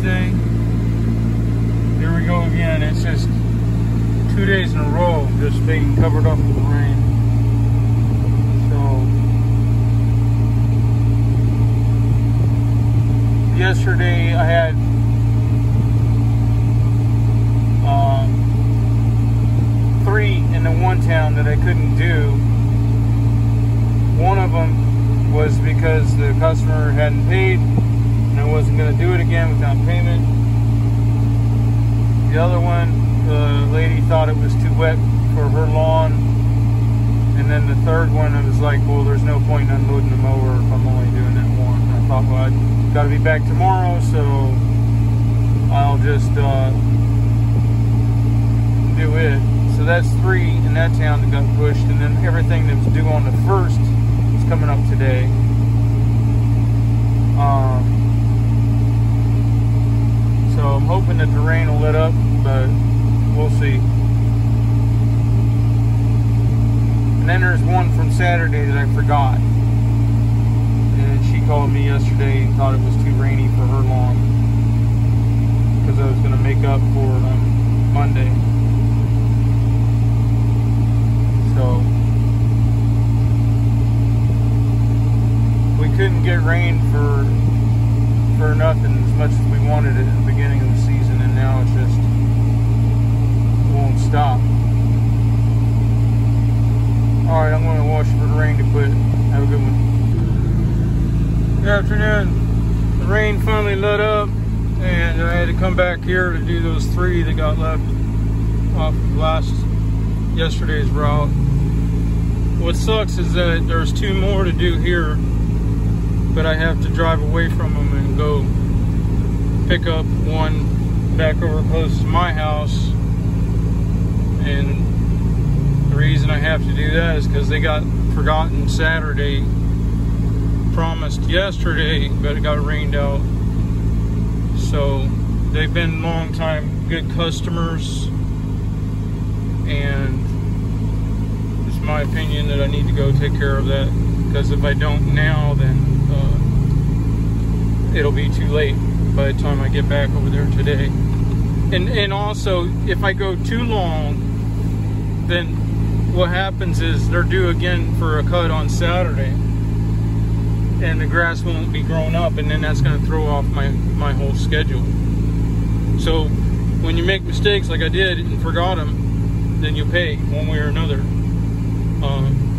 Wednesday. Here we go again. It's just 2 days in a row just being covered up with rain. So yesterday I had three in the one town that I couldn't do. One of them was because the customer hadn't paid and I wasn't going to do it again without payment. The other one, the lady thought it was too wet for her lawn. And then the third one, it was like, well, there's no point in unloading the mower if I'm only doing that one. And I thought, well, I've got to be back tomorrow, so I'll just do it. So that's 3 in that town that got pushed, and then everything that was due on the 1st is coming up today. So I'm hoping that the rain will let up, but we'll see. And then there's one from Saturday that I forgot. And she called me yesterday and thought it was too rainy for her lawn, because I was going to make up for it on Monday. So we couldn't get rain for nothing as much as we wanted it at the beginning of the season, and now it just won't stop. Alright, I'm going to watch for the rain to quit. Have a good one. Good afternoon. The rain finally let up, and I had to come back here to do those 3 that got left off of yesterday's route. What sucks is that there's 2 more to do here, but I have to drive away from them and go pick up one back over close to my house. And the reason I have to do that is because they got forgotten Saturday, promised yesterday, but it got rained out. So they've been long time good customers, and it's my opinion that I need to go take care of that, because if I don't now, then it'll be too late by the time I get back over there today. And also, if I go too long, then what happens is they're due again for a cut on Saturday, and the grass won't be grown up, and then that's going to throw off my whole schedule. So when you make mistakes like I did and forgot them, then you pay one way or another.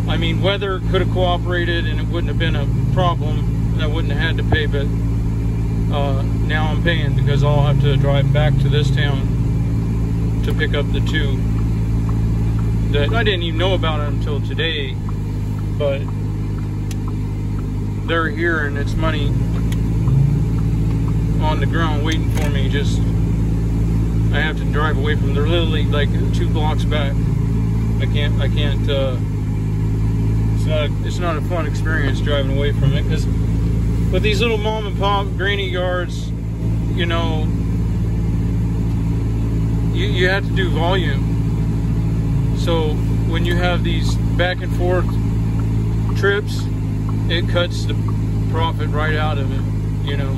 I mean, weather could have cooperated and it wouldn't have been a problem, and I wouldn't have had to pay, but now I'm paying because I'll have to drive back to this town to pick up the 2 that I didn't even know about until today, but they're here and it's money on the ground waiting for me. Just I have to drive away from them. They're literally like 2 blocks back. I can't it's not a fun experience driving away from it, because with these little mom and pop granny yards, you know, you have to do volume. So when you have these back and forth trips, it cuts the profit right out of it, you know.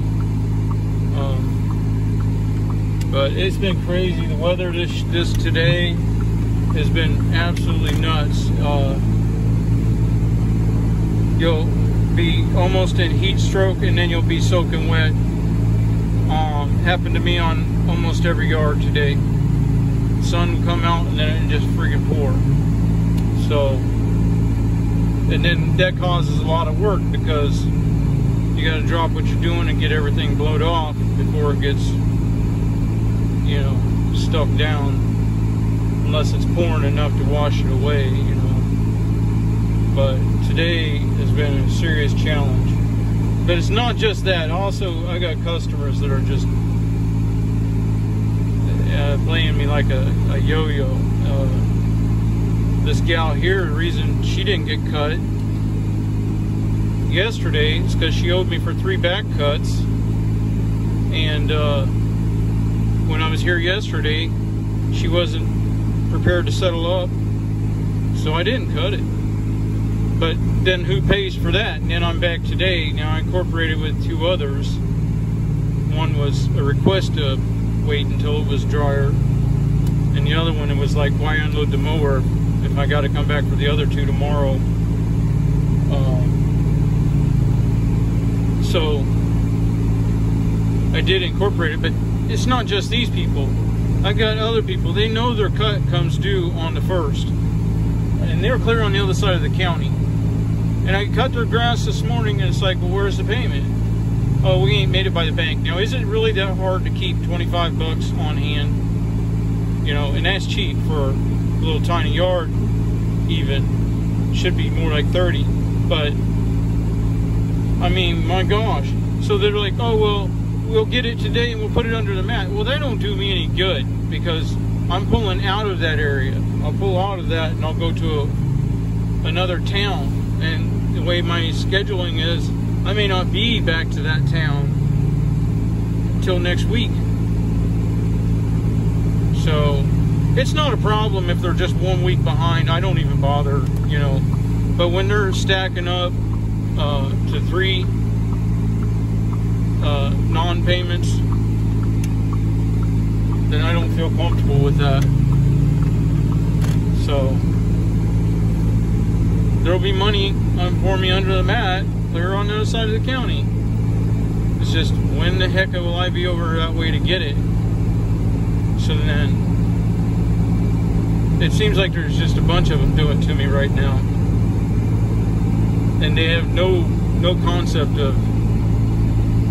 But it's been crazy. The weather this today has been absolutely nuts. You'll be almost in heat stroke, and then you'll be soaking wet. Happened to me on almost every yard today. Sun would come out and then it just freaking pour. So, and then that causes a lot of work, because you got to drop what you're doing and get everything blowed off before it gets, you know, stuck down, unless it's pouring enough to wash it away, you know. But today has been a serious challenge. But it's not just that. Also, I got customers that are just playing me like a yo-yo. This gal here, the reason she didn't get cut yesterday is because she owed me for 3 back cuts. And when I was here yesterday, she wasn't prepared to settle up, so I didn't cut it. But then who pays for that? And then I'm back today. Now I incorporated with 2 others. one was a request to wait until it was drier, and the other one, it was like, why unload the mower if I got to come back for the other two tomorrow? So I did incorporate it, but it's not just these people. I got other people, they know their cut comes due on the 1st, and they're clear on the other side of the county. And I cut their grass this morning, and it's like, well, where's the payment? Oh, we ain't made it by the bank. Now, is it really that hard to keep 25 bucks on hand? You know, and that's cheap for a little tiny yard, even. Should be more like 30. But, I mean, my gosh. So they're like, oh, well, we'll get it today and we'll put it under the mat. Well, that don't do me any good, because I'm pulling out of that area. I'll pull out of that and I'll go to another town. And the way my scheduling is, I may not be back to that town until next week. So it's not a problem if they're just 1 week behind. I don't even bother, you know. But when they're stacking up to 3 non-payments, then I don't feel comfortable with that. So there'll be money for me under the mat, clear on the other side of the county. It's just, when the heck will I be over that way to get it? So then, it seems like there's just a bunch of them doing it to me right now. And they have no concept of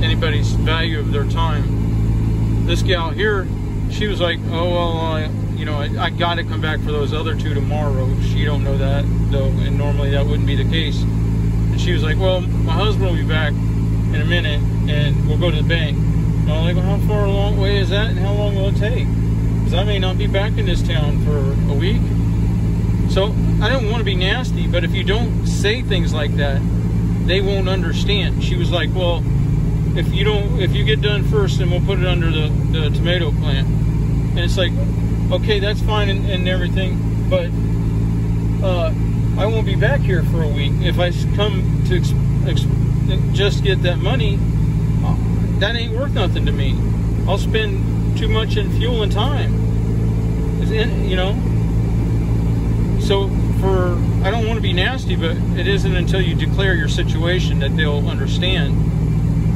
anybody's value of their time. This gal here, she was like, oh, well, you know, I got to come back for those other 2 tomorrow. She don't know that, though, and normally that wouldn't be the case. And she was like, well, my husband will be back in a minute, and we'll go to the bank. And I'm like, well, how far a long way is that, and how long will it take? Because I may not be back in this town for a week. So I don't want to be nasty, but if you don't say things like that, they won't understand. She was like, well, if you get done first, then we'll put it under the tomato plant. And it's like, okay, that's fine and everything, but I won't be back here for a week. If I come to just get that money, that ain't worth nothing to me. I'll spend too much in fuel and time. You know? So I don't want to be nasty, but it isn't until you declare your situation that they'll understand.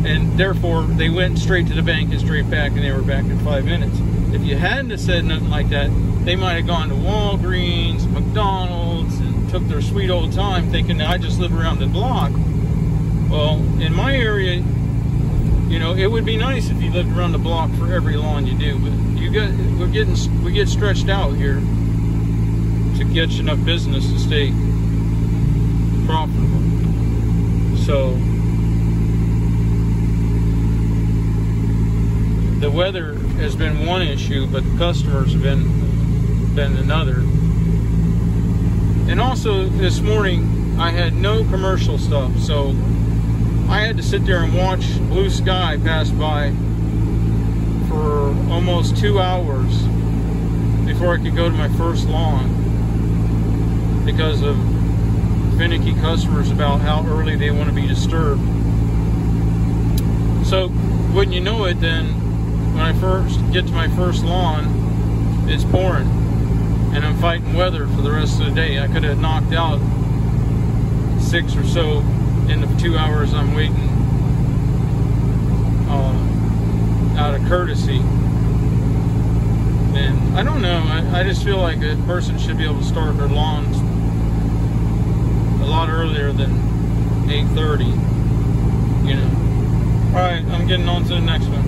And therefore, they went straight to the bank and straight back, and they were back in 5 minutes. If you hadn't have said nothing like that, they might have gone to Walgreens, McDonald's, and took their sweet old time thinking that I just live around the block. Well, in my area, you know, it would be nice if you lived around the block for every lawn you do, but we get stretched out here to get enough business to stay profitable. So the weather has been one issue, but the customers have been another. And also this morning I had no commercial stuff, so I had to sit there and watch blue sky pass by for almost 2 hours before I could go to my first lawn, because of finicky customers about how early they want to be disturbed. So wouldn't you know it, then when I first get to my first lawn, it's pouring, and I'm fighting weather for the rest of the day. I could have knocked out 6 or so in the 2 hours I'm waiting out of courtesy. And I don't know, I just feel like a person should be able to start their lawns a lot earlier than 8:30, you know. Alright, I'm getting on to the next one.